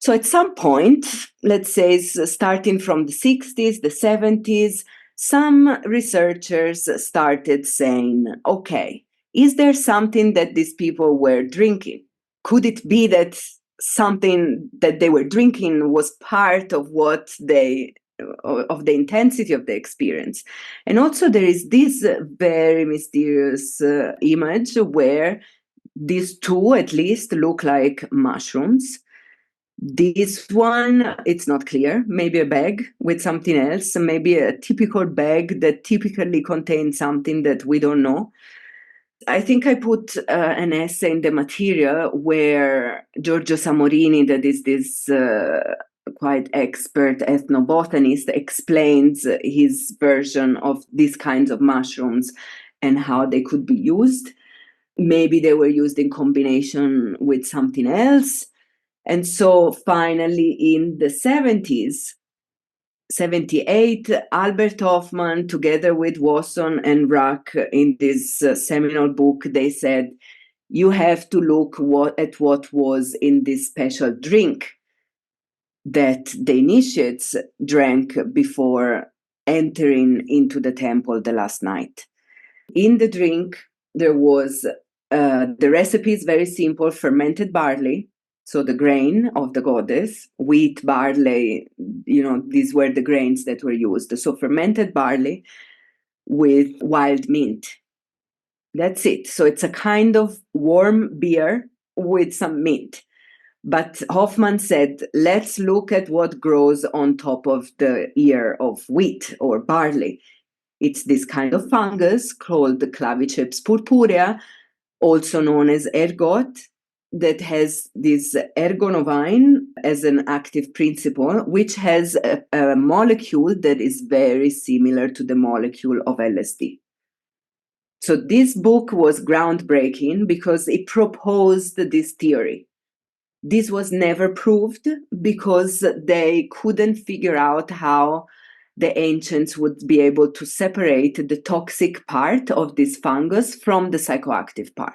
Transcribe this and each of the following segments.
So at some point, let's say starting from the 60s, the 70s, some researchers started saying, okay, is there something that these people were drinking? Could it be that something that they were drinking was part of of the intensity of the experience? And also there is this very mysterious image where these two at least look like mushrooms. This one, it's not clear. Maybe a bag with something else, maybe a typical bag that typically contains something that we don't know. I think I put an essay in the material where Giorgio Samorini, that is this quite expert ethnobotanist, explains his version of these kinds of mushrooms and how they could be used. Maybe they were used in combination with something else. And so finally in the 70s, 78, Albert Hoffman, together with Wasson and Ruck, in this seminal book, they said, you have to look at what was in this special drink that the initiates drank before entering into the temple the last night. In the drink, there was, the recipe is very simple, fermented barley, so the grain of the goddess, wheat, barley, these were the grains that were used. So fermented barley with wild mint. That's it. So it's a kind of warm beer with some mint. But Hoffman said, let's look at what grows on top of the ear of wheat or barley. It's this kind of fungus called the Claviceps purpurea, also known as ergot, that has this ergonovine as an active principle, which has a molecule that is very similar to the molecule of LSD. So this book was groundbreaking because it proposed this theory. This was never proved because they couldn't figure out how the ancients would be able to separate the toxic part of this fungus from the psychoactive part.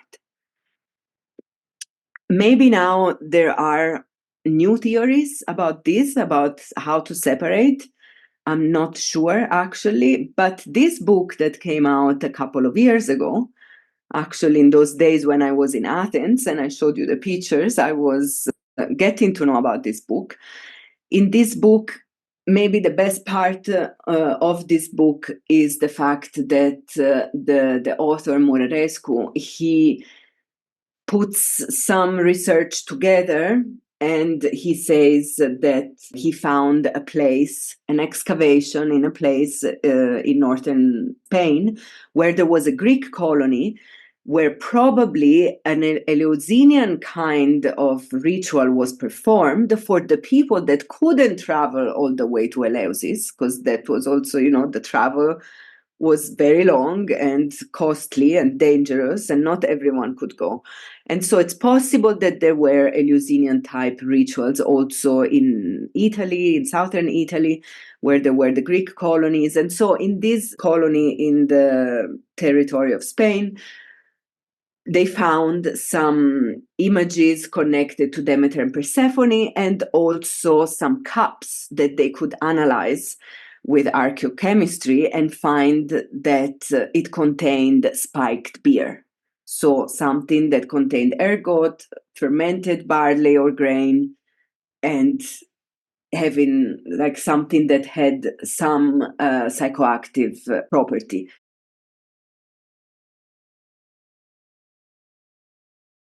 Maybe now there are new theories about this, about how to separate. I'm not sure, actually. But this book that came out a couple of years ago, actually in those days when I was in Athens and I showed you the pictures, I was getting to know about this book. In this book, maybe the best part of this book is the fact that the author Murerescu, he puts some research together, and he says that he found a place, an excavation in a place in northern Spain, where there was a Greek colony, where probably an Eleusinian kind of ritual was performed for the people that couldn't travel all the way to Eleusis, because that was also, the travel was very long and costly and dangerous, and not everyone could go. And so it's possible that there were Eleusinian type rituals also in Italy, in southern Italy, where there were the Greek colonies. And so in this colony in the territory of Spain, they found some images connected to Demeter and Persephone, and also some cups that they could analyze with archaeochemistry and find that it contained spiked beer. So something that contained ergot, fermented barley or grain, and having like something that had some psychoactive property.